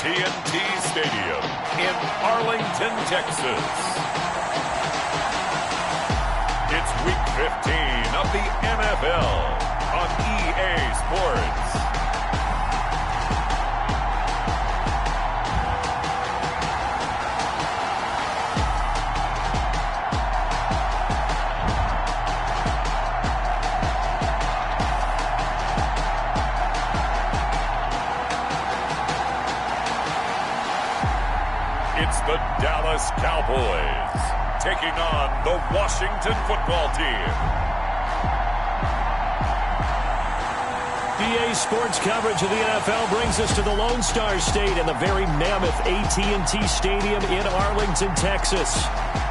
AT&T Stadium in Arlington, Texas. It's Week 15 of the NFL on EA Sports. It's the Dallas Cowboys taking on the Washington football team. EA Sports coverage of the NFL brings us to the Lone Star State and the very mammoth AT&T Stadium in Arlington, Texas.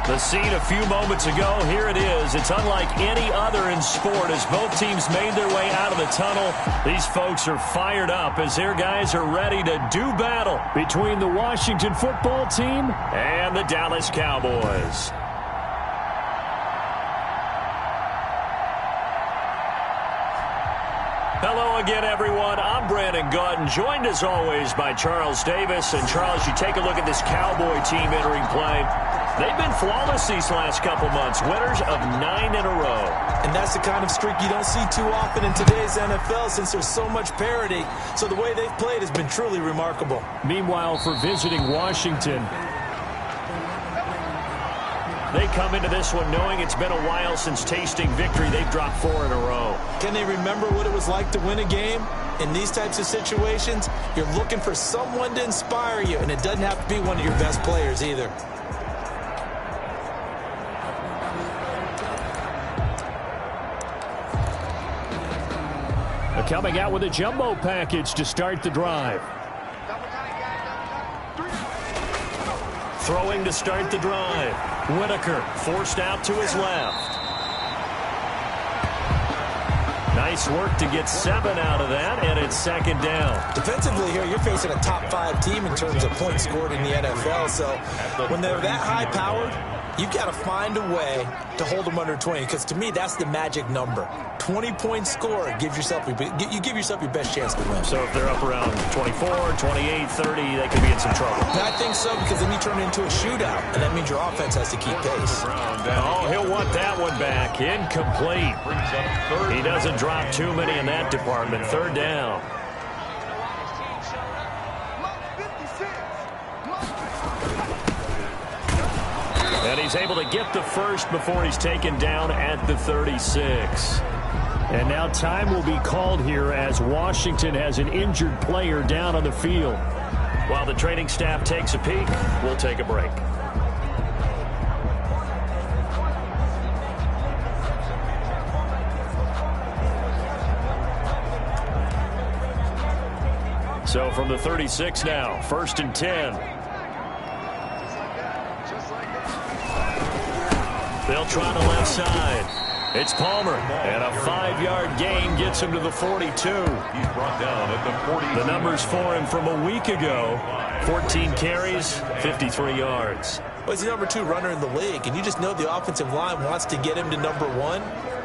The scene a few moments ago, here it is. It's unlike any other in sport as both teams made their way out of the tunnel. These folks are fired up as their guys are ready to do battle between the Washington football team and the Dallas Cowboys. Hello again, everyone. I'm Brandon Gautin, joined as always by Charles Davis. And Charles, you take a look at this Cowboy team entering play. They've been flawless these last couple months, winners of 9 in a row. And that's the kind of streak you don't see too often in today's NFL since there's so much parity. So the way they've played has been truly remarkable. Meanwhile, for visiting Washington, they come into this one knowing it's been a while since tasting victory. They've dropped 4 in a row. Can they remember what it was like to win a game? In these types of situations, you're looking for someone to inspire you, and it doesn't have to be one of your best players either. Coming out with a jumbo package to start the drive. Throwing to start the drive. Whitaker forced out to his left. Nice work to get 7 out of that, and it's second down. Defensively here, you're facing a top 5 team in terms of points scored in the NFL. So when they're that high-powered, you've got to find a way to hold them under 20, because to me, that's the magic number. 20-point score, you give yourself your best chance to win. So if they're up around 24, 28, 30, they could be in some trouble. And I think so, because then you turn it into a shootout, and that means your offense has to keep pace. Oh, he'll want that one back. Incomplete. He doesn't drop too many in that department. Third down. And he's able to get the first before he's taken down at the 36. And now time will be called here as Washington has an injured player down on the field. While the training staff takes a peek, we'll take a break. So from the 36 now, 1st and 10. They'll try the left side. It's Palmer, and a 5-yard gain gets him to the 42. He's brought down at the 42. The numbers for him from a week ago, 14 carries, 53 yards. Well, he's the number 2 runner in the league, and you just know the offensive line wants to get him to number 1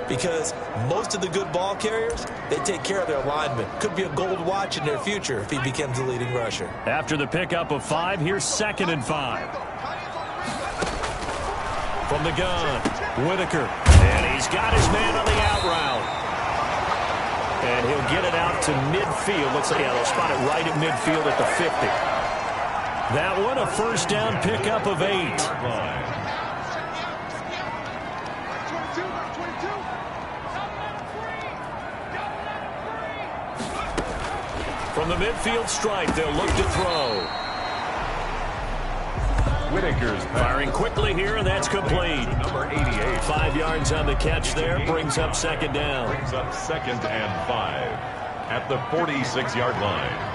because most of the good ball carriers, they take care of their linemen. Could be a gold watch in their future if he becomes the leading rusher. After the pickup of 5, here's 2nd and 5. From the gun, Whitaker, and he's got his man on the out route. And he'll get it out to midfield. Looks like they'll spot it right at midfield at the 50. That one, a first down pickup of 8. From the midfield stripe, they'll look to throw. Whitaker's firing quickly here, and that's complete. Number 88. 5 yards on the catch there, brings up 2nd down. Brings up 2nd and 5 at the 46-yard line.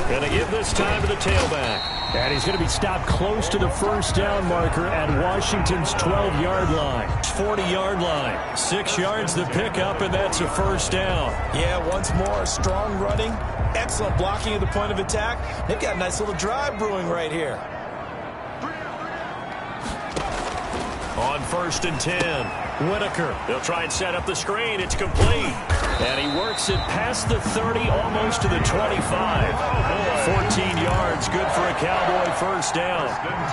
Going to give this time to the tailback. And he's going to be stopped close to the first down marker at Washington's 12-yard line. 40-yard line. 6 yards the pickup, and that's a first down. Yeah, once more, strong running, excellent blocking at the point of attack. They've got a nice little drive brewing right here. On 1st and 10, Whitaker. They'll try and set up the screen. It's complete. And he works it past the 30, almost to the 25. 14 yards, good for a Cowboy first down.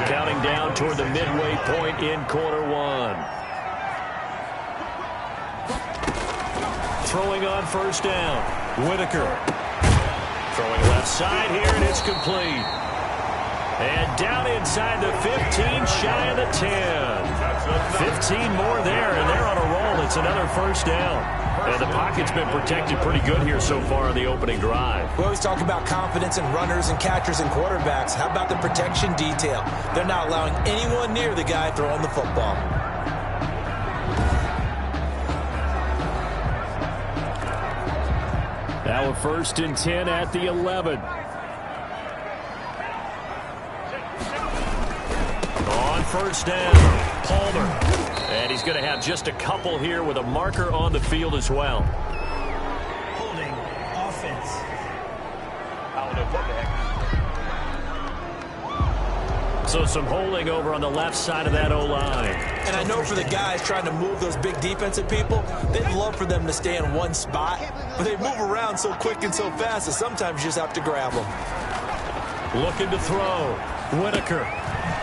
Counting down toward the midway point in quarter one. Throwing on first down, Whitaker. Throwing left side here, and it's complete. And down inside the 15, shy of the 10. 15 more there, and they're on a roll. It's another first down. And the pocket's been protected pretty good here so far on the opening drive. We always talk about confidence in runners and catchers and quarterbacks. How about the protection detail? They're not allowing anyone near the guy throwing the football. Now a 1st and 10 at the 11. On first down, Palmer. And he's going to have just a couple here with a marker on the field as well. Holding offense. So some holding over on the left side of that O-line. And I know for the guys trying to move those big defensive people, they'd love for them to stay in one spot, but they move around so quick and so fast that sometimes you just have to grab them. Looking to throw, Whitaker.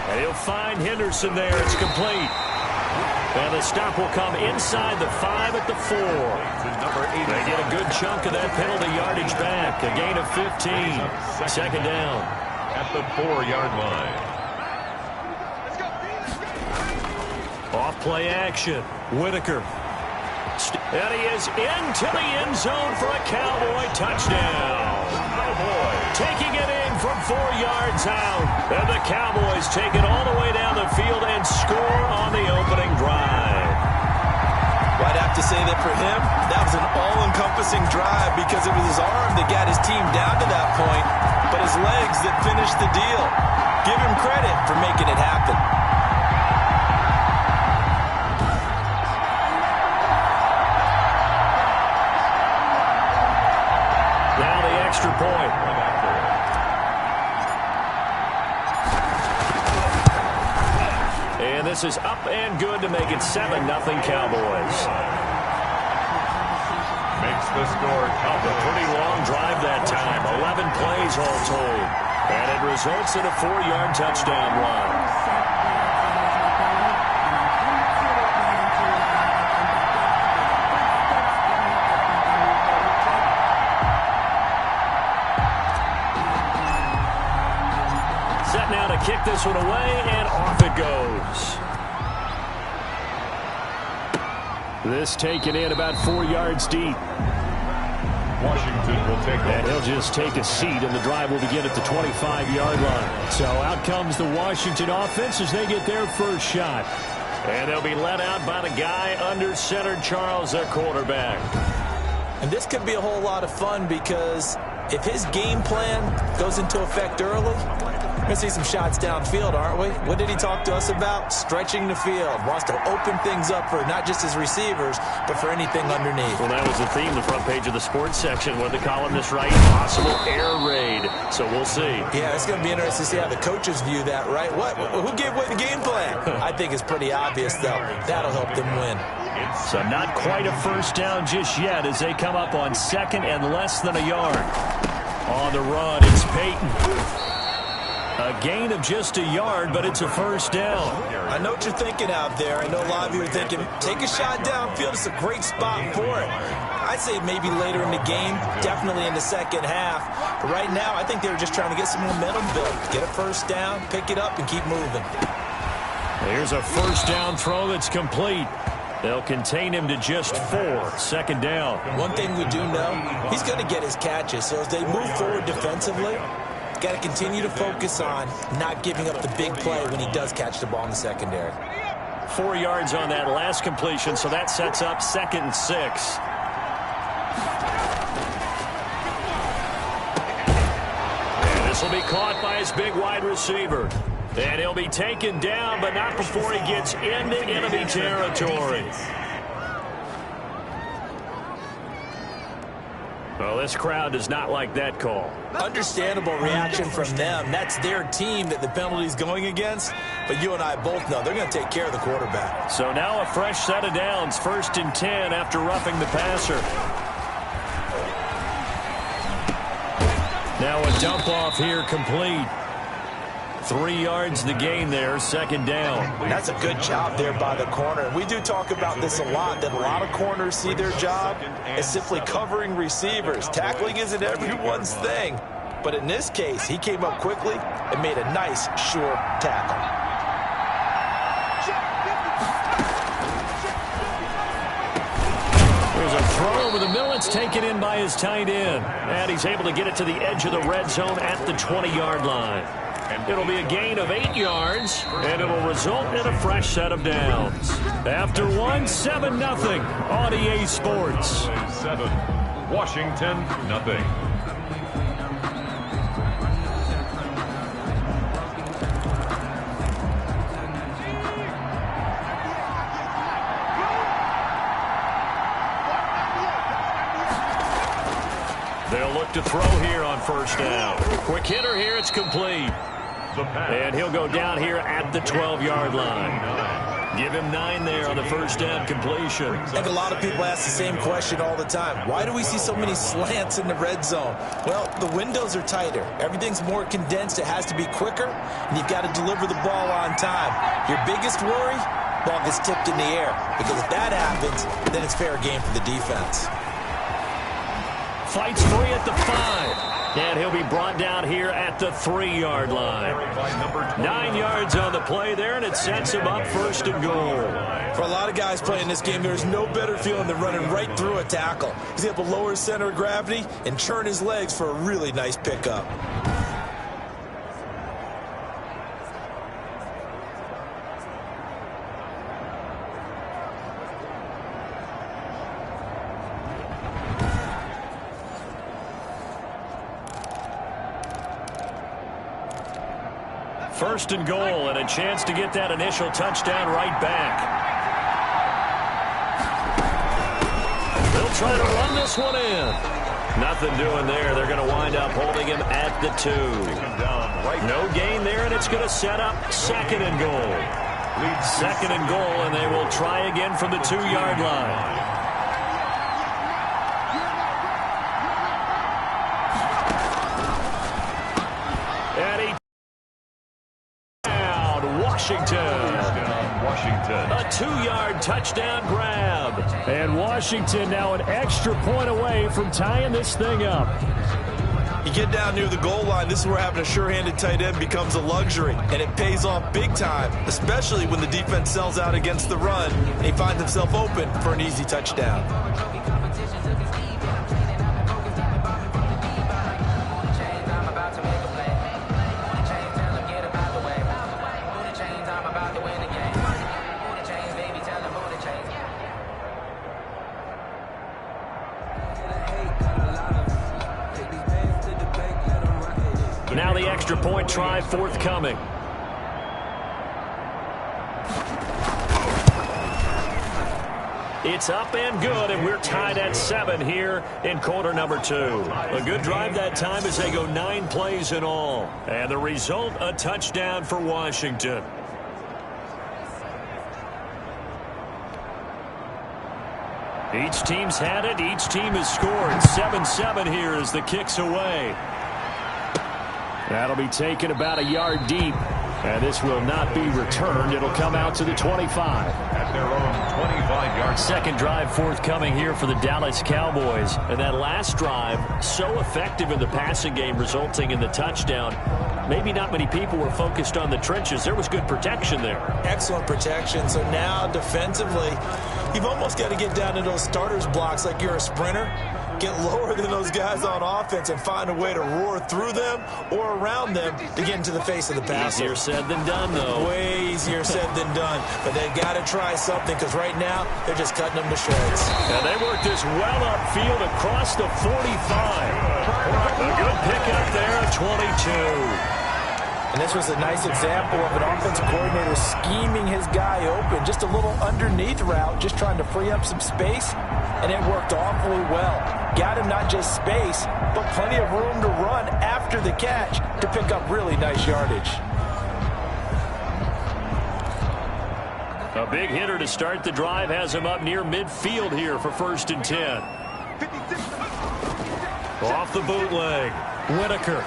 And he'll find Henderson there. It's complete. And the stop will come inside the 5 at the 4. They get a good chunk of that penalty yardage back. A gain of 15. Second down. At the 4-yard line. Off play action. Whitaker. And he is into the end zone for a Cowboy touchdown. Taking it in from 4 yards out. And the Cowboys take it all the way down the field and score on the opening drive. Well, I'd have to say that for him, that was an all-encompassing drive because it was his arm that got his team down to that point, but his legs that finished the deal. Give him credit for making it happen. Now the extra point. And this is up and good to make it 7-0 Cowboys. Makes the score count. A pretty long drive that time. 11 plays all told. And it results in a 4-yard touchdown run. Set now to kick this one away, and off it goes. This taken in about 4 yards deep. Washington will take And over. he'll just take a seat, and the drive will begin at the 25-yard line. So out comes the Washington offense as they get their first shot. And they'll be led out by the guy under center, Charles, their quarterback. And this could be a whole lot of fun because if his game plan goes into effect early, we're going to see some shots downfield, aren't we? What did he talk to us about? Stretching the field. Wants to open things up for not just his receivers, but for anything underneath. Well, that was the theme, the front page of the sports section. What did the columnist write? Possible air raid. So we'll see. Yeah, it's going to be interesting to see how the coaches view that, right? Who gave away the game plan? I think it's pretty obvious, though. That'll help them win. So not quite a first down just yet as they come up on 2nd and less than a yard. On the run, it's Peyton. A gain of just a yard, but it's a first down. I know what you're thinking out there. I know a lot of you are thinking, take a shot downfield. It's a great spot for it. I'd say maybe later in the game, definitely in the second half. But right now, I think they were just trying to get some momentum built. Get a first down, pick it up, and keep moving. Here's a first down throw that's complete. They'll contain him to just 4. Second down. One thing we do know, he's going to get his catches. So as they move forward defensively, got to continue to focus on not giving up the big play when he does catch the ball in the secondary. 4 yards on that last completion, so that sets up 2nd and 6. And this will be caught by his big wide receiver. And he'll be taken down, but not before he gets into enemy territory. Well, this crowd does not like that call. Understandable reaction from them. That's their team that the penalty's going against. But you and I both know they're going to take care of the quarterback. So now a fresh set of downs. 1st and 10 after roughing the passer. Now a dump off here complete. 3 yards the gain there, second down. That's a good job there by the corner. We do talk about this a lot, that a lot of corners see their job as simply covering receivers. Tackling isn't everyone's thing. But in this case, he came up quickly and made a nice, sure tackle. There's a throw over the middle. It's taken in by his tight end. And he's able to get it to the edge of the red zone at the 20-yard line. It'll be a gain of 8 yards, and it'll result in a fresh set of downs. After one, 7-0 on EA Sports. 7, Washington, nothing. They'll look to throw here on first down. Quick hitter here, it's complete. And he'll go down here at the 12-yard line. Give him 9 there on the first down completion. I think a lot of people ask the same question all the time. Why do we see so many slants in the red zone? Well, the windows are tighter. Everything's more condensed. It has to be quicker, and you've got to deliver the ball on time. Your biggest worry? Ball gets tipped in the air. Because if that happens, then it's fair game for the defense. Fights free at the 5. And he'll be brought down here at the 3-yard line. 9 yards on the play there, and it sets him up first and goal. For a lot of guys playing this game, there's no better feeling than running right through a tackle. He's able to lower his center of gravity and churn his legs for a really nice pickup. First and goal, and a chance to get that initial touchdown right back. They'll try to run this one in. Nothing doing there. They're going to wind up holding him at the 2. No gain there, and it's going to set up second and goal. Second and goal, and they will try again from the 2-yard line. Washington. A 2-yard touchdown grab. And Washington now an extra point away from tying this thing up. You get down near the goal line, this is where having a sure-handed tight end becomes a luxury. And it pays off big time, especially when the defense sells out against the run and he finds himself open for an easy touchdown. Now the extra point try forthcoming. It's up and good, and we're tied at 7 here in quarter number 2. A good drive that time as they go 9 plays in all. And the result, a touchdown for Washington. Each team's had it. Each team has scored. 7-7 here as the kick's away. That'll be taken about a yard deep. And this will not be returned. It'll come out to the 25. At their own 25-yard. Second drive forthcoming here for the Dallas Cowboys. And that last drive, so effective in the passing game, resulting in the touchdown. Maybe not many people were focused on the trenches. There was good protection there. Excellent protection. So now defensively, you've almost got to get down to those starters blocks like you're a sprinter. Get lower than those guys on offense and find a way to roar through them or around them to get into the face of the passer. Easier said than done, though. Way easier said than done. But they've got to try something because right now they're just cutting them to shreds. And they worked this well upfield across the 45. A good pickup there at 22. And this was a nice example of an offensive coordinator scheming his guy open. Just a little underneath route, just trying to free up some space, and it worked awfully well. Got him not just space, but plenty of room to run after the catch to pick up really nice yardage. A big hitter to start the drive has him up near midfield here for 1st and 10. Off the bootleg. Whitaker.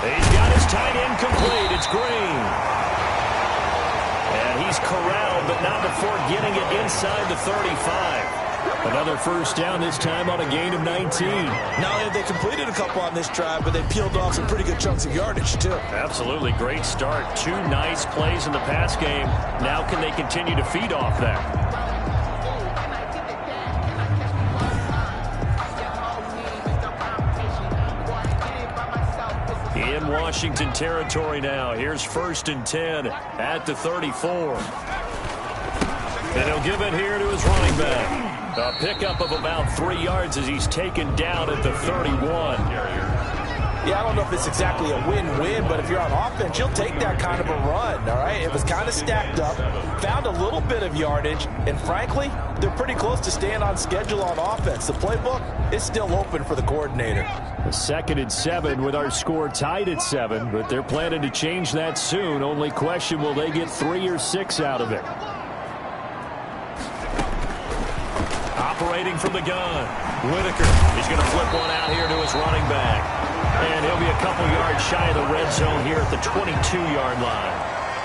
He's got his tight end complete. It's Green. And he's corralled, but not before getting it inside the 35. Another first down, this time on a gain of 19. Not only have they completed a couple on this drive, but they peeled off some pretty good chunks of yardage, too. Absolutely great start. 2 nice plays in the pass game. Now can they continue to feed off that? In Washington territory now. Here's 1st and 10 at the 34. And he'll give it here to his running back. A pickup of about 3 yards as he's taken down at the 31. Yeah, I don't know if it's exactly a win-win, but if you're on offense, you'll take that kind of a run, all right? It was kind of stacked up, found a little bit of yardage, and frankly, they're pretty close to staying on schedule on offense. The playbook is still open for the coordinator. 2nd and 7 with our score tied at 7, but they're planning to change that soon. Only question, will they get 3 or 6 out of it? Operating from the gun, Whitaker. He's going to flip one out here to his running back. And he'll be a couple yards shy of the red zone here at the 22-yard line.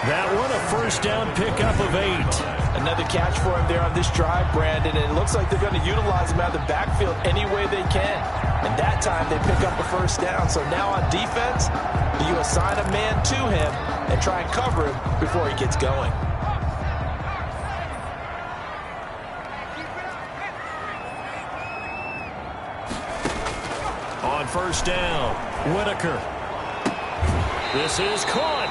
That one, a first down pickup of 8. Another catch for him there on this drive, Brandon, and it looks like they're going to utilize him out of the backfield any way they can. And that time they pick up a first down. So now on defense, you assign a man to him and try and cover him before he gets going. On first down, Whitaker. This is caught.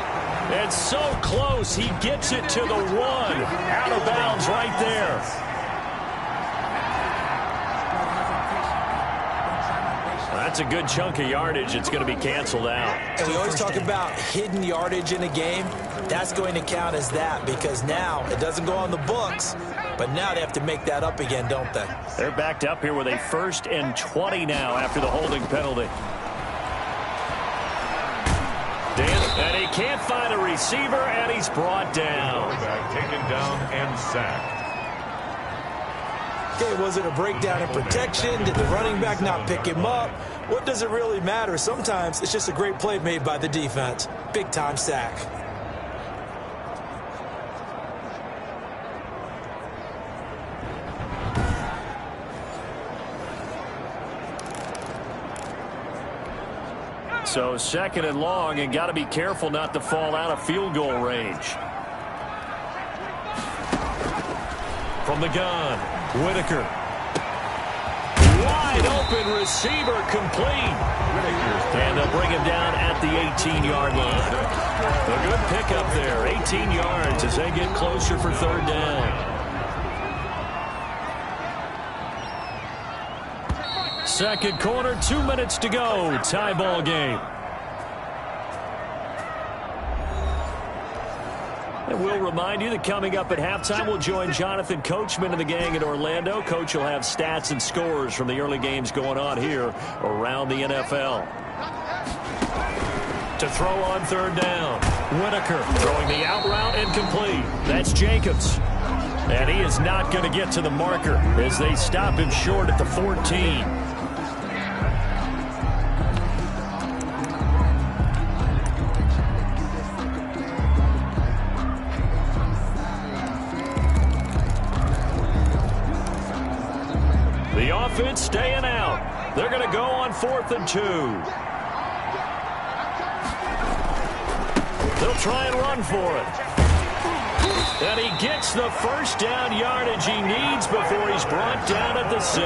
And so close, he gets it to the 1. Out of bounds right there. That's a good chunk of yardage. It's going to be canceled out. And we always talk about hidden yardage in a game. That's going to count as that because now it doesn't go on the books, but now they have to make that up again, don't they? They're backed up here with a 1st and 20 now after the holding penalty. And he can't find a receiver, and he's brought down. Taken down and sacked. Okay, was it a breakdown in protection? Did the running back not pick him up? What does it really matter? Sometimes it's just a great play made by the defense. Big-time sack. So 2nd and long, and got to be careful not to fall out of field goal range. From the gun, Whitaker. Wide open receiver complete. And they'll bring him down at the 18-yard line. A good pickup there, 18 yards as they get closer for 3rd down. 2nd quarter, 2 minutes to go. Tie ball game. And we'll remind you that coming up at halftime, we'll join Jonathan Coachman and the gang in Orlando. Coach will have stats and scores from the early games going on here around the NFL. To throw on 3rd down, Whitaker throwing the out route incomplete. That's Jacobs. And he is not going to get to the marker as they stop him short at the 14. The offense staying out. They're going to go on 4th and 2. They'll try and run for it. And he gets the first down yardage he needs before he's brought down at the 6.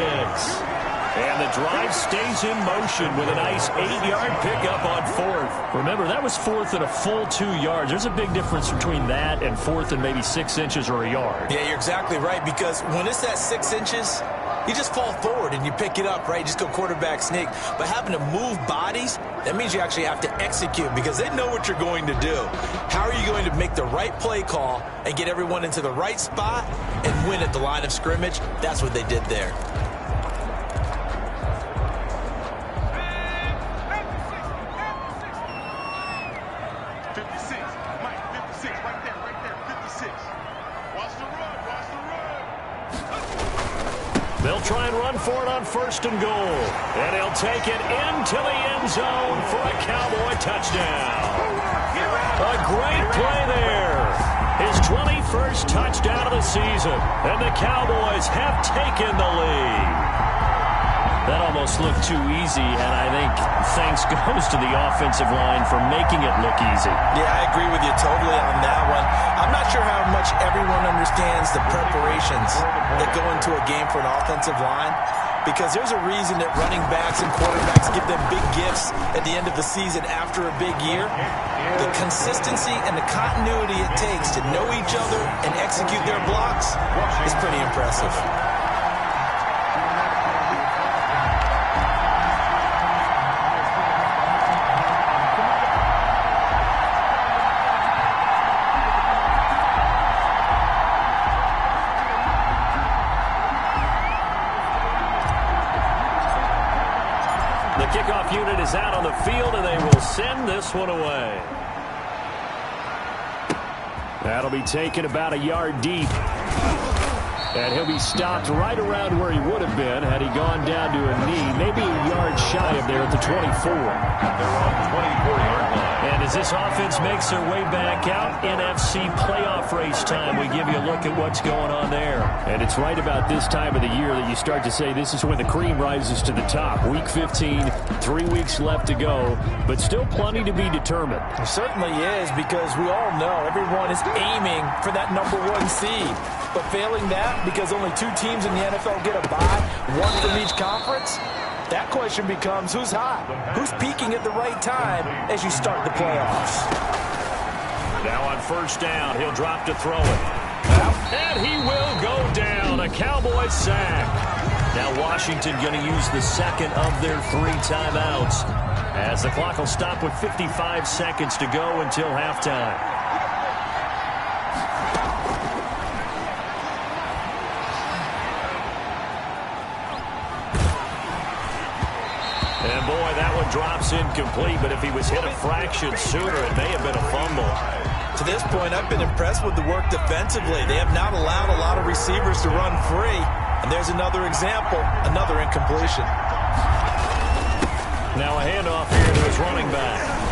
And the drive stays in motion with a nice 8-yard pickup on 4th. Remember, that was 4th and a full 2 yards. There's a big difference between that and 4th and maybe 6 inches or a yard. Yeah, you're exactly right, because when it's at 6 inches, you just fall forward and you pick it up, right? You just go quarterback sneak. But having to move bodies, that means you actually have to execute because they know what you're going to do. How are you going to make the right play call and get everyone into the right spot and win at the line of scrimmage? That's what they did there. They'll try and run for it on 1st and goal. And he'll take it into the end zone for a Cowboy touchdown. A great play there. His 21st touchdown of the season. And the Cowboys have taken the lead. That almost looked too easy, and I think thanks goes to the offensive line for making it look easy. Yeah, I agree with you totally on that one. I'm not sure how much everyone understands the preparations that go into a game for an offensive line, because there's a reason that running backs and quarterbacks give them big gifts at the end of the season after a big year. The consistency and the continuity it takes to know each other and execute their blocks is pretty impressive. Kickoff unit is out on the field, and they will send this one away. That'll be taken about a yard deep. And he'll be stopped right around where he would have been had he gone down to a knee, maybe a yard shy of there at the 24. They're on the 24-yard line. And as this offense makes their way back out, NFC playoff race time, we give you a look at what's going on there. And it's right about this time of the year that you start to say this is when the cream rises to the top. Week 15, 3 weeks left to go, but still plenty to be determined. It certainly is, because we all know everyone is aiming for that #1 seed. But failing that, because only 2 teams in the NFL get a bye, 1 from each conference, that question becomes who's hot? Who's peaking at the right time as you start the playoffs? Now on 1st down, he'll drop to throw it. And he will go down. A Cowboys sack. Now Washington going to use the second of their 3 timeouts, as the clock will stop with 55 seconds to go until halftime. And boy, that one drops incomplete, but if he was hit a fraction sooner, it may have been a fumble. To this point, I've been impressed with the work defensively. They have not allowed a lot of receivers to run free. And there's another example, another incompletion. Now a handoff here to his running back.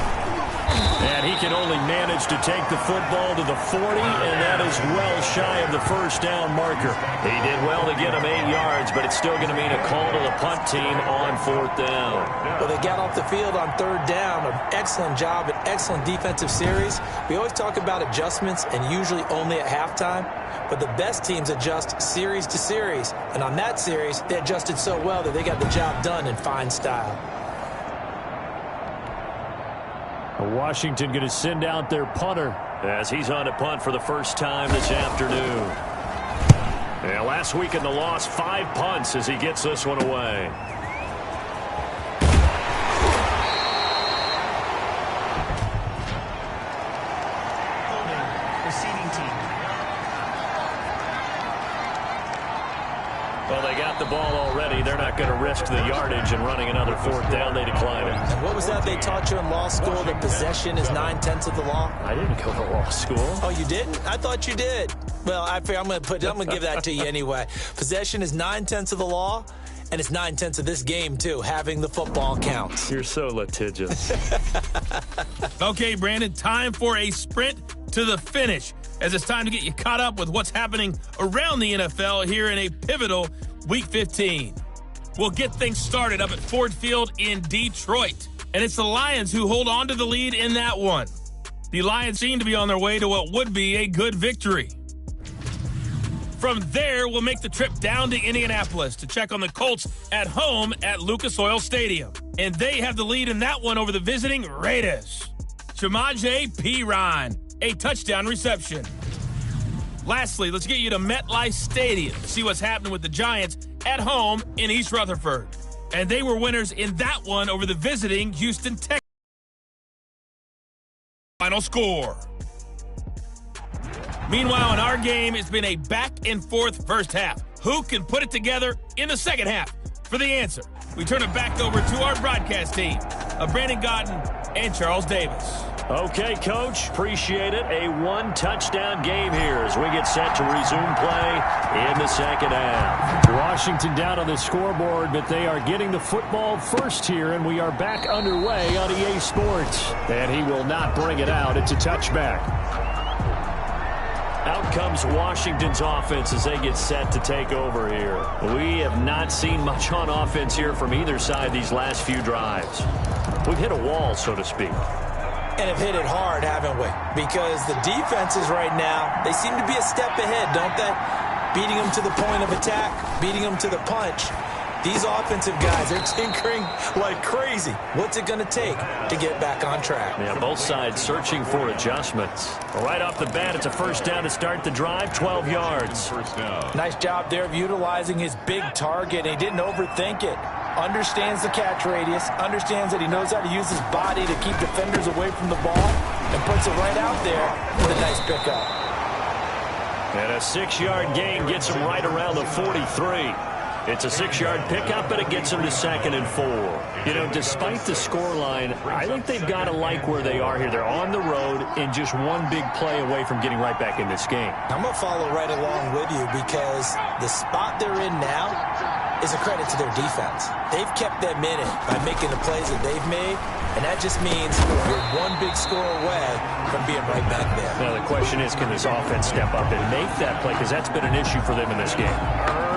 And he can only manage to take the football to the 40, and that is well shy of the 1st down marker. He did well to get him 8 yards, but it's still going to mean a call to the punt team on 4th down. Well, they got off the field on 3rd down. An excellent job, an excellent defensive series. We always talk about adjustments, and usually only at halftime. But the best teams adjust series to series. And on that series, they adjusted so well that they got the job done in fine style. Washington going to send out their punter as he's on to punt for the first time this afternoon. Yeah, last week in the loss, 5 punts as he gets this one away. Holding, receiving team. Well, they got the ball already. They're not going to risk the yardage and running another 4th down. They decline it. And what was that they taught you in law school, that possession is 9/10 of the law? I didn't go to law school. Oh, you didn't? I thought you did. Well, I'm going to give that to you anyway. Possession is 9/10 of the law, and it's 9/10 of this game, too. Having the football counts. You're so litigious. Okay, Brandon, time for a sprint to the finish, as it's time to get you caught up with what's happening around the NFL here in a pivotal Week 15. We'll get things started up at Ford Field in Detroit, and it's the Lions who hold on to the lead in that one. The Lions seem to be on their way to what would be a good victory. From there, we'll make the trip down to Indianapolis to check on the Colts at home at Lucas Oil Stadium, and they have the lead in that one over the visiting Raiders. Samaje Perine, a touchdown reception. Lastly, let's get you to MetLife Stadium to see what's happening with the Giants at home in East Rutherford. And they were winners in that one over the visiting Houston Texans. Final score. Meanwhile, in our game, it's been a back-and-forth first half. Who can put it together in the second half? For the answer, we turn it back over to our broadcast team of Brandon Godden and Charles Davis. Okay, Coach, appreciate it. A one-touchdown game here as we get set to resume play in the second half. Washington down on the scoreboard, but they are getting the football first here, and we are back underway on EA Sports. And he will not bring it out. It's a touchback. Out comes Washington's offense as they get set to take over here. We have not seen much on offense here from either side these last few drives. We've hit a wall, so to speak. And have hit it hard, haven't we? Because the defenses right now, they seem to be a step ahead, don't they? Beating them to the point of attack, beating them to the punch. These offensive guys, they're tinkering like crazy. What's it going to take to get back on track? Yeah, both sides searching for adjustments. Right off the bat, it's a first down to start the drive, 12 yards. Nice job there of utilizing his big target. He didn't overthink it. Understands the catch radius, understands that he knows how to use his body to keep defenders away from the ball, and puts it right out there with a nice pickup. And a 6-yard gain gets him right around the 43. It's a 6-yard pickup, but it gets them to 2nd and 4. You know, despite the scoreline, I think they've got to like where they are here. They're on the road and just one big play away from getting right back in this game. I'm going to follow right along with you because the spot they're in now is a credit to their defense. They've kept them in it by making the plays that they've made, and that just means you're one big score away from being right back there. Now, the question is, can this offense step up and make that play? Because that's been an issue for them in this game.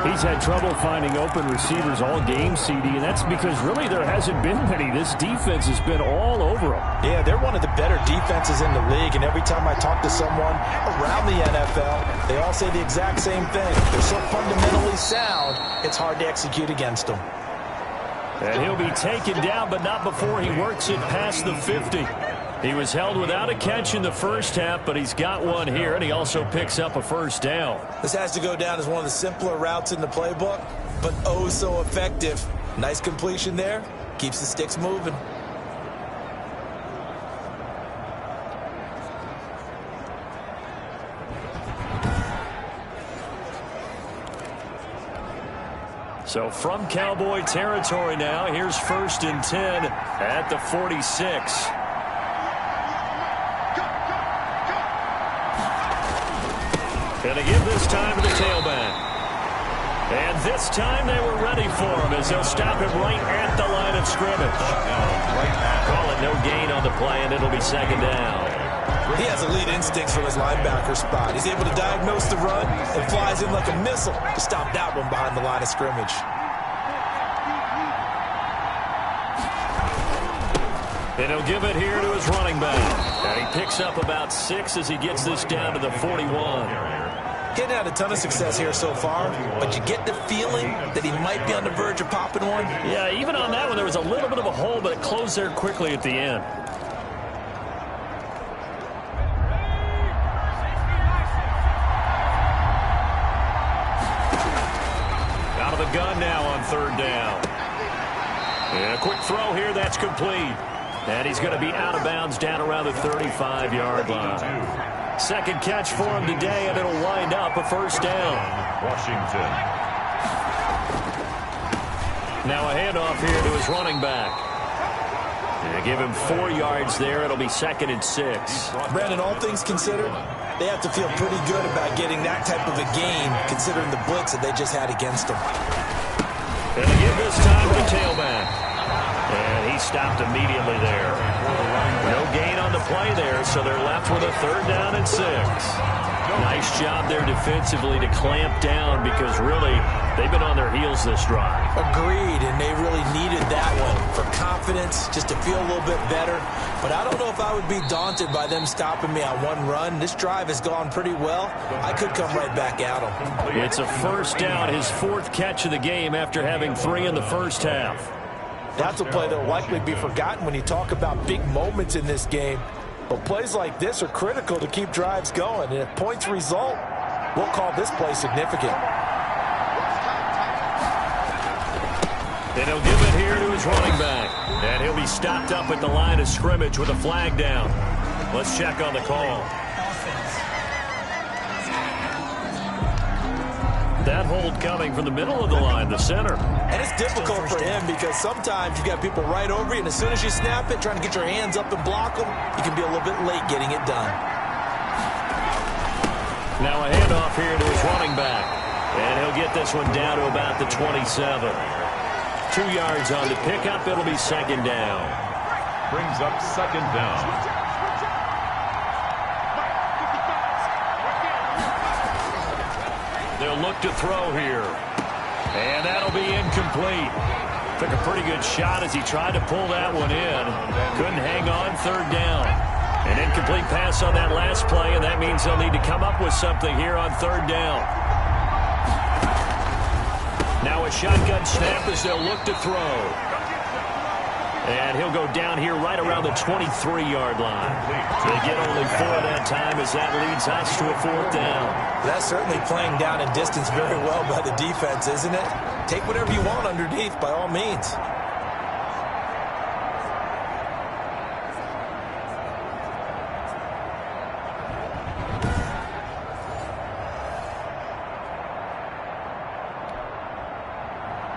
He's had trouble finding open receivers all game, CD, and that's because really there hasn't been many. This defense has been all over them. Yeah, they're one of the better defenses in the league, and every time I talk to someone around the NFL, they all say the exact same thing. They're so fundamentally sound, it's hard to execute against them. And he'll be taken down, but not before he works it past the 50. He was held without a catch in the first half, but he's got one here, and he also picks up a first down. This has to go down as one of the simpler routes in the playbook, but oh so effective. Nice completion there. Keeps the sticks moving. So from Cowboy territory now, here's 1st and 10 at the 46. Going to give this time to the tailback. And this time they were ready for him as they'll stop him right at the line of scrimmage. Call it no gain on the play, and it'll be 2nd down. He has elite instincts from his linebacker spot. He's able to diagnose the run and flies in like a missile to stop that one behind the line of scrimmage. And he'll give it here to his running back. And he picks up about 6 as he gets this down to the 41. Getting had a ton of success here so far, but you get the feeling that he might be on the verge of popping one. Yeah, even on that one, there was a little bit of a hole, but it closed there quickly at the end. Out of the gun now on 3rd down. And a quick throw here, that's complete. And he's going to be out of bounds down around the 35-yard line. 2nd catch for him today, and it'll wind up a first down. Washington. Now a handoff here to his running back. And give him 4 yards there. It'll be 2nd and 6. Brandon, all things considered, they have to feel pretty good about getting that type of a gain, considering the blitz that they just had against them. And they give this time to tailback. And he stopped immediately there. No gain on the play there, so they're left with a 3rd down and 6. Nice job there defensively to clamp down because really they've been on their heels this drive. Agreed, and they really needed that one for confidence, just to feel a little bit better. But I don't know if I would be daunted by them stopping me on one run. This drive has gone pretty well. I could come right back at them. It's a first down, his 4th catch of the game after having 3 in the first half. That's a play that will likely be forgotten when you talk about big moments in this game. But plays like this are critical to keep drives going. And if points result, we'll call this play significant. And he'll give it here to his running back. And he'll be stopped up at the line of scrimmage with a flag down. Let's check on the call. That hold coming from the middle of the line, the center. And it's difficult for him because sometimes you got people right over you, and as soon as you snap it, trying to get your hands up and block them, you can be a little bit late getting it done. Now a handoff here to his running back. And he'll get this one down to about the 27. 2 yards on the pickup. It'll be second down. Brings up second down. They'll look to throw here. And that'll be incomplete. Took a pretty good shot as he tried to pull that one in. Couldn't hang on, third down. An incomplete pass on that last play, and that means they'll need to come up with something here on third down. Now a shotgun snap as they'll look to throw. And he'll go down here right around the 23-yard line. They get only 4 that time as that leads us to a fourth down. That's certainly playing down in distance very well by the defense, isn't it? Take whatever you want underneath, by all means.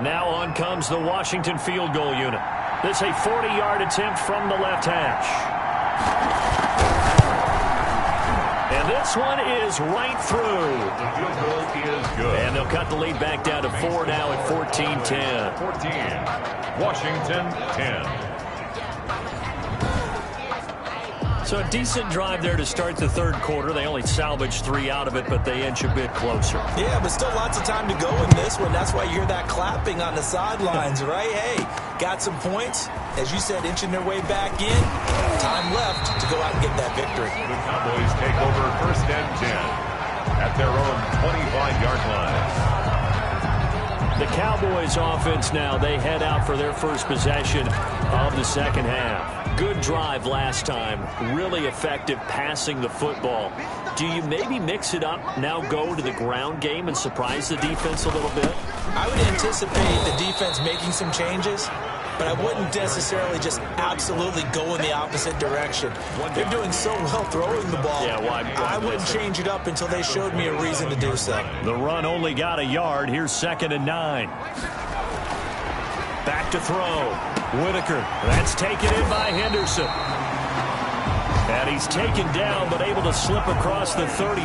Now on comes the Washington field goal unit. This a 40-yard attempt from the left hash. And this one is right through. The field goal is good. And they'll cut the lead back down to 4 now at 14-10. 14. Washington 10. So a decent drive there to start the third quarter. They only salvaged 3 out of it, but they inch a bit closer. Yeah, but still lots of time to go in this one. That's why you hear that clapping on the sidelines, right? Hey, got some points. As you said, inching their way back in. Time left to go out and get that victory. The Cowboys take over first and 10 at their own 25-yard line. The Cowboys offense now, they head out for their first possession of the second half. Good drive last time. Really effective passing the football. Do you maybe mix it up, now go to the ground game and surprise the defense a little bit? I would anticipate the defense making some changes, but I wouldn't necessarily just absolutely go in the opposite direction. They're doing so well throwing the ball. Yeah, I wouldn't change it up until they showed me a reason to do so. The run only got a yard. Here's 2nd and 9. Back to throw. Whitaker. That's taken in by Henderson. And he's taken down, but able to slip across the 35.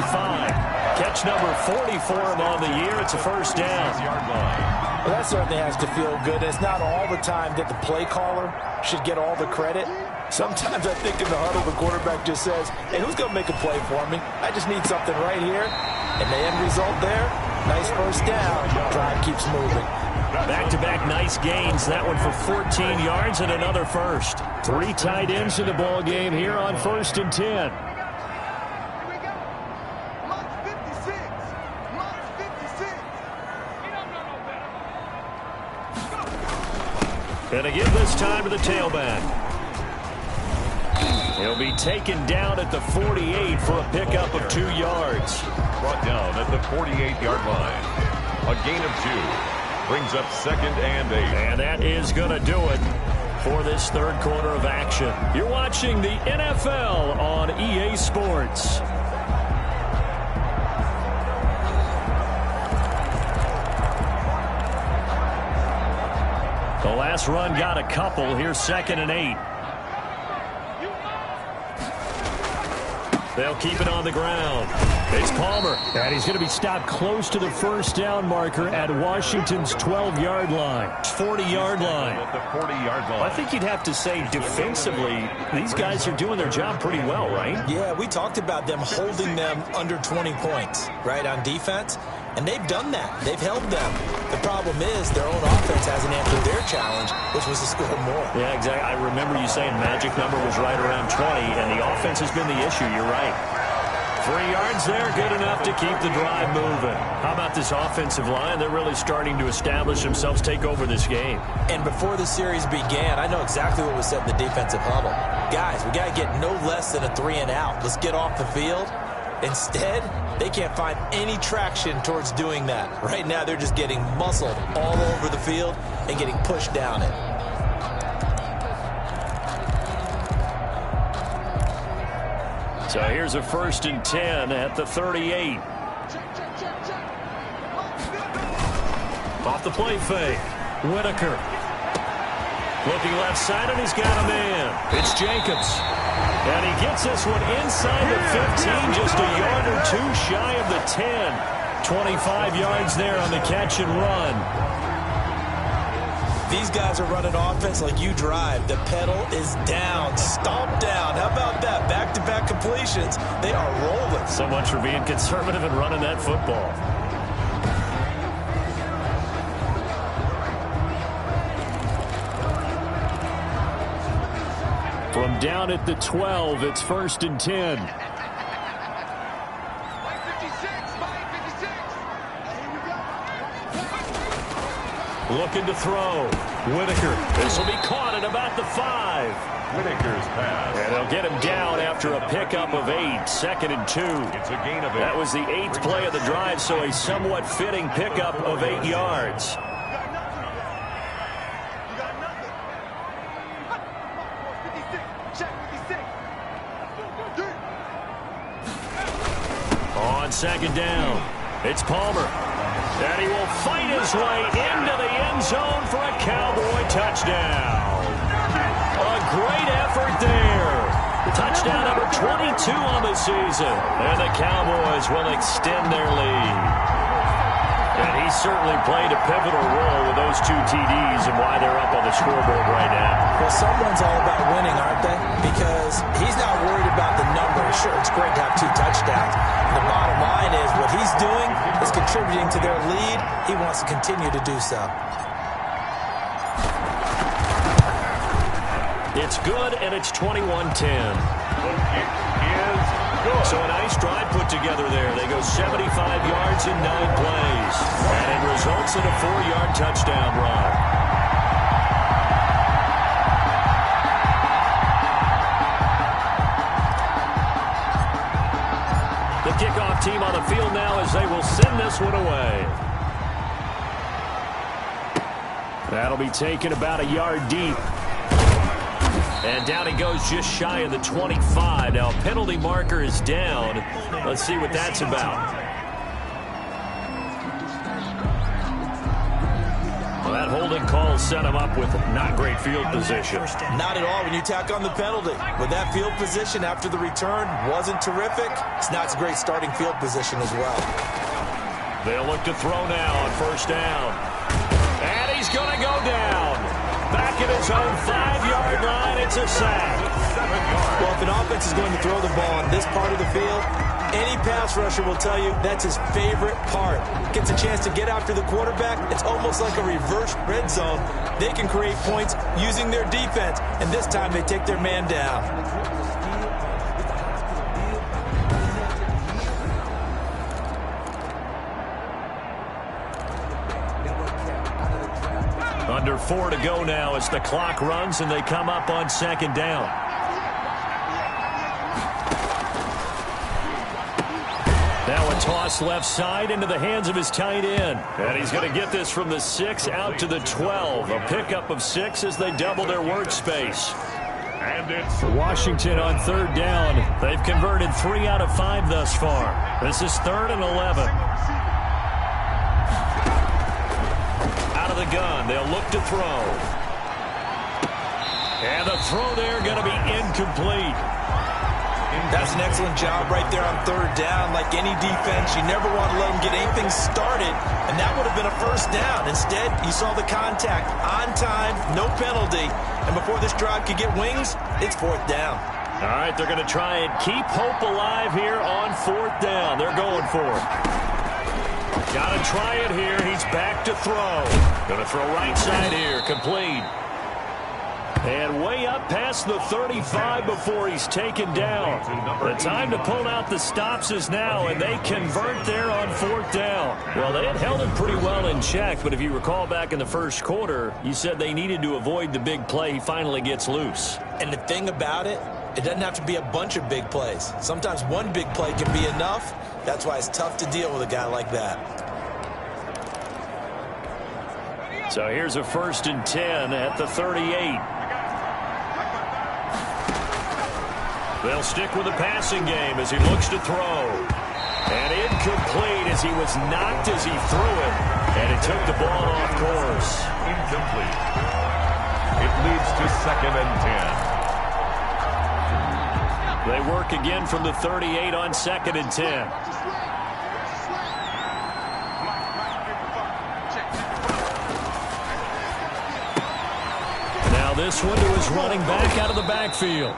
Catch number 40 for him on the year. It's a first down. Well, that certainly has to feel good. It's not all the time that the play caller should get all the credit. Sometimes I think in the huddle, the quarterback just says, hey, who's going to make a play for me? I just need something right here. And the end result there, nice first down. Drive keeps moving. Back-to-back nice gains. That one for 14 yards and another first. 3 tight ends in the ball game here on 1st and 10. And again this time to the tailback. He'll be taken down at the 48 for a pickup of 2 yards. Brought down at the 48-yard line. A gain of 2. Brings up 2nd and 8. And that is going to do it for this third quarter of action. You're watching the NFL on EA Sports. The last run got a couple. Here's 2nd and 8. They'll keep it on the ground. It's Palmer. And he's going to be stopped close to the first down marker at Washington's 12-yard line. 40-yard line. At the 40-yard line. I think you'd have to say defensively, these guys are doing their job pretty well, right? Yeah, we talked about them holding them under 20 points, right, on defense. And they've done that. They've held them. The problem is their own offense hasn't answered their challenge, which was to score more. Yeah, exactly. I remember you saying magic number was right around 20, and the offense has been the issue. You're right. 3 yards there, good enough to keep the drive moving. How about this offensive line? They're really starting to establish themselves, take over this game. And before the series began, I know exactly what was said in the defensive huddle. Guys, we got to get no less than a 3 and out. Let's get off the field. Instead, they can't find any traction towards doing that. Right now, they're just getting muscled all over the field and getting pushed down it. So here's a 1st and 10 at the 38. Off the play fake. Whitaker. Looking left side, and he's got a man. It's Jacobs. And he gets this one inside the 15, just a yard or two shy of the 10. 25 yards there on the catch and run. These guys are running offense like you drive. The pedal is down, stomp down. How about that? Back-to-back completions. They are rolling. So much for being conservative and running that football. From down at the 12, it's 1st and 10. Looking to throw. Whitaker. This will be caught at about the 5. Whitaker's pass. And they'll get him down after a pickup of 8. 2nd and 2. It's a gain of 8. That was the 8th play of the drive, so a somewhat fitting pickup of 8 yards. On 2nd down, it's Palmer. And he will fight his way into the end zone for a Cowboy touchdown. A great effort there. Touchdown number 22 on the season. And the Cowboys will extend their lead. And he certainly played a pivotal role with those 2 TDs and why they're up on the scoreboard right now. Well, someone's all about winning, aren't they? Because he's not worried about the number. Sure, it's great to have 2 touchdowns. The bottom line is what he's doing is contributing to their lead. He wants to continue to do so. It's good, and it's 21-10. So a nice drive put together there. They go 75 yards in 9 plays. And it results in a 4-yard touchdown run. The kickoff team on the field now as they will send this one away. That'll be taken about a yard deep. And down he goes just shy of the 25. Now, penalty marker is down. Let's see what that's about. Well, that holding call set him up with not great field position. Not at all when you tack on the penalty. With that field position after the return wasn't terrific, it's not a great starting field position as well. They'll look to throw now on 1st down. And he's going to go down. Back at his own 5-yard line, it's a sack. Well, if an offense is going to throw the ball on this part of the field, any pass rusher will tell you that's his favorite part. Gets a chance to get after the quarterback. It's almost like a reverse red zone. They can create points using their defense, and this time they take their man down. Under 4 to go now as the clock runs and they come up on 2nd down. Now a toss left side into the hands of his tight end. And he's going to get this from the 6 out to the 12. A pickup of 6 as they double their workspace. And it's Washington on 3rd down. They've converted 3 out of 5 thus far. This is 3rd and 11. The gun. They'll look to throw. And the throw there going to be incomplete. That's an excellent job right there on 3rd down. Like any defense, you never want to let them get anything started, and that would have been a 1st down. Instead, you saw the contact on time, no penalty, and before this drive could get wings, it's 4th down. All right, they're going to try and keep hope alive here on 4th down. They're going for it. Got to try it here. He's back to throw. Going to throw right side here. Complete. And way up past the 35 before he's taken down. The time to pull out the stops is now, and they convert there on 4th down. Well, they had held him pretty well in check, but if you recall back in the 1st quarter, you said they needed to avoid the big play. He finally gets loose. And the thing about it, it doesn't have to be a bunch of big plays. Sometimes one big play can be enough. That's why it's tough to deal with a guy like that. So here's a 1st and 10 at the 38. They'll stick with the passing game as he looks to throw. And incomplete as as he was knocked as he threw it, and it took the ball off course. Incomplete. It leads to 2nd and 10. They work again from the 38 on 2nd and 10. Now this one to his running back out of the backfield.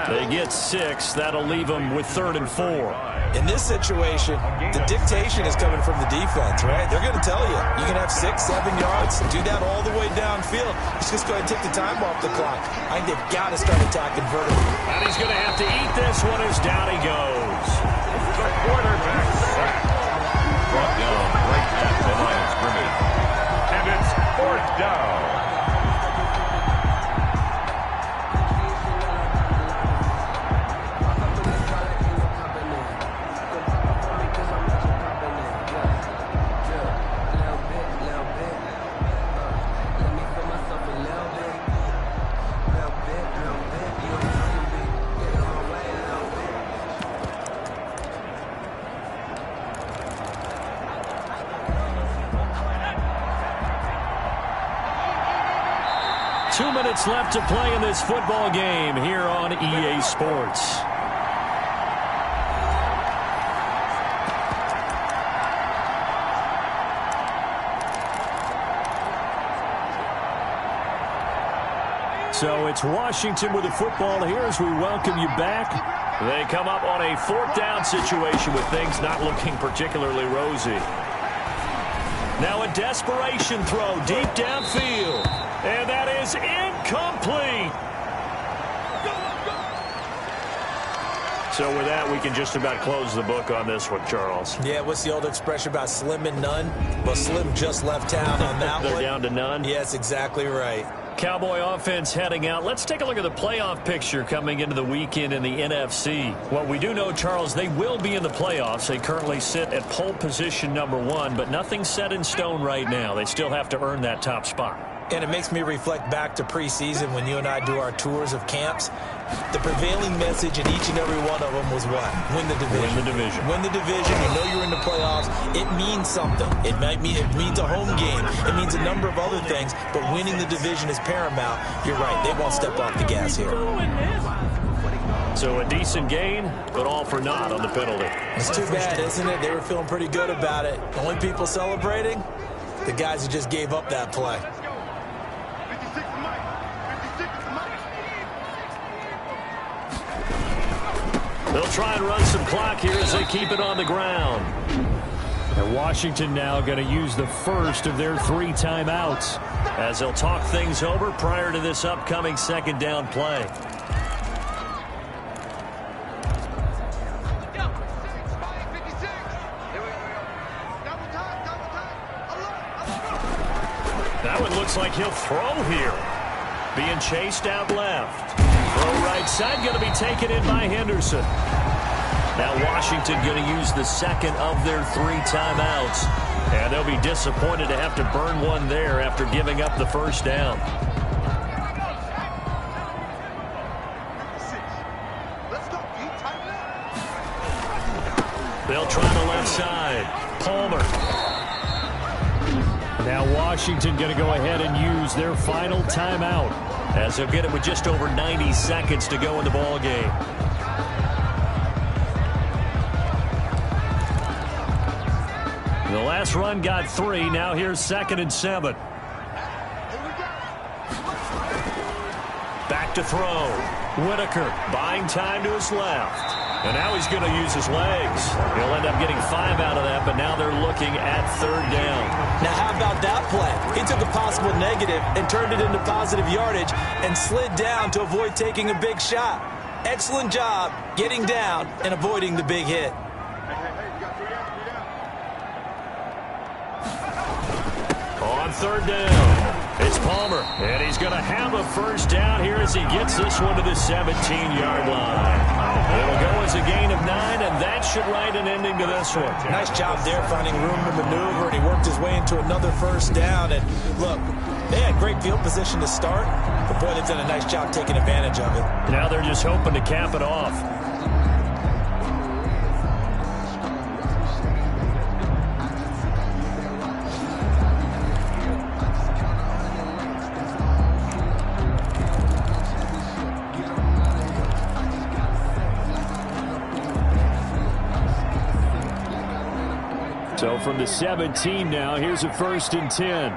They get 6. That'll leave them with 3rd and 4. In this situation, the dictation is coming from the defense, right? They're going to tell you, you can have 6, 7 yards, do that all the way downfield. Let's just go ahead and take the time off the clock. I think they've got to start attacking vertically. And he's going to have to eat this one as down he goes. The quarterback sacked. Brought down right at the line of scrimmage. And it's 4th down. Left to play in this football game here on EA Sports. So it's Washington with the football here as we welcome you back. They come up on a 4th down situation with things not looking particularly rosy. Now a desperation throw deep downfield. And that is incomplete. So with that, we can just about close the book on this one, Charles. Yeah, what's the old expression about slim and none? Well, Slim just left town on that They're one. down to none? Yes, exactly right. Cowboy offense heading out. Let's take a look at the playoff picture coming into the weekend in the NFC. What we do know, Charles, they will be in the playoffs. They currently sit at pole position number 1, but nothing's set in stone right now. They still have to earn that top spot. And it makes me reflect back to preseason when you and I do our tours of camps. The prevailing message in each and every one of them was what? Win the division. Win the division. Win the division. You know you're in the playoffs. It means something. It means a home game. It means a number of other things, but winning the division is paramount. You're right. They won't step off the gas here. So a decent gain, but all for naught on the penalty. It's too bad, isn't it? They were feeling pretty good about it. The only people celebrating, the guys who just gave up that play. They'll try and run some clock here as they keep it on the ground. And Washington now going to use the first of their 3 timeouts as they'll talk things over prior to this upcoming 2nd down play. That one looks like he'll throw here. Being chased out left. Throw right side, going to be taken in by Henderson. Now Washington going to use the 2nd of their 3 timeouts. And they'll be disappointed to have to burn one there after giving up the 1st down. They'll try the left side. Palmer. Now Washington going to go ahead and use their final timeout, as they'll get it with just over 90 seconds to go in the ball game. The last run got 3. Now here's 2nd and 7. Back to throw. Whitaker buying time to his left. And now he's going to use his legs. He'll end up getting 5 out of that, but now they're looking at 3rd down. Now how about that play? He took a possible negative and turned it into positive yardage and slid down to avoid taking a big shot. Excellent job getting down and avoiding the big hit. On 3rd down, it's Palmer, and he's going to have a 1st down here as he gets this one to the 17-yard line. It'll go as a gain of 9, and that should write an ending to this one. Nice job there finding room to maneuver, and he worked his way into another 1st down. And look, they had great field position to start, but boy, they've done a nice job taking advantage of it. Now they're just hoping to cap it off. So from the 17 now, here's a 1st and 10.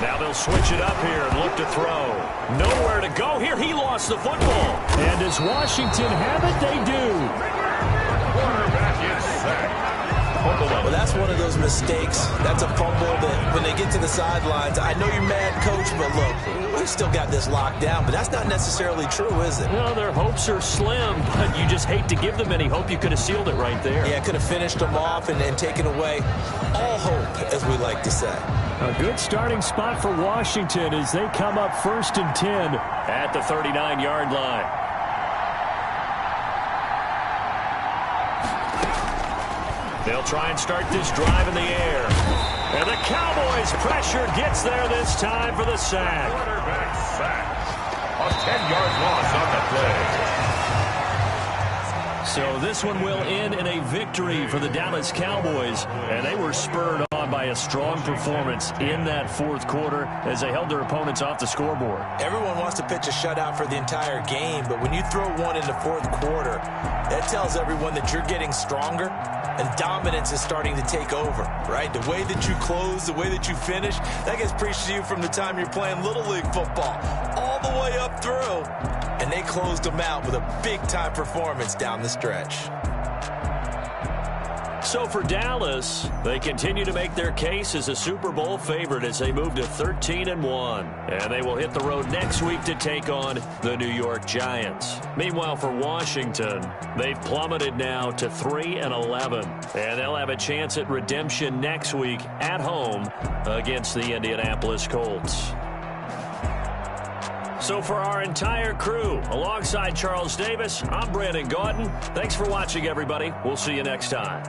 Now they'll switch it up here and look to throw. Nowhere to go here. He lost the football. And does Washington have it? They do. Quarterback is sacked. Well, that's one of those mistakes. That's a fumble that when they get to the sidelines, I know you're mad, Coach, but look, we still got this locked down. But that's not necessarily true, is it? No, their hopes are slim, but you just hate to give them any hope. You could have sealed it right there. Yeah, could have finished them off and taken away all hope, as we like to say. A good starting spot for Washington as they come up 1st and 10 at the 39-yard line. They'll try and start this drive in the air. And the Cowboys pressure gets there this time for the sack. Quarterback sacked. A 10-yard loss on the play. So this one will end in a victory for the Dallas Cowboys. And they were spurred on by a strong performance in that 4th quarter as they held their opponents off the scoreboard. Everyone wants to pitch a shutout for the entire game, but when you throw one in the 4th quarter, that tells everyone that you're getting stronger and dominance is starting to take over, right? The way that you close, the way that you finish, that gets preached to you from the time you're playing Little League football all the way up through. And they closed them out with a big-time performance down the stretch. So for Dallas, they continue to make their case as a Super Bowl favorite as they move to 13-1. And they will hit the road next week to take on the New York Giants. Meanwhile, for Washington, they've plummeted now to 3-11. And they'll have a chance at redemption next week at home against the Indianapolis Colts. So for our entire crew, alongside Charles Davis, I'm Brandon Gaudin. Thanks for watching, everybody. We'll see you next time.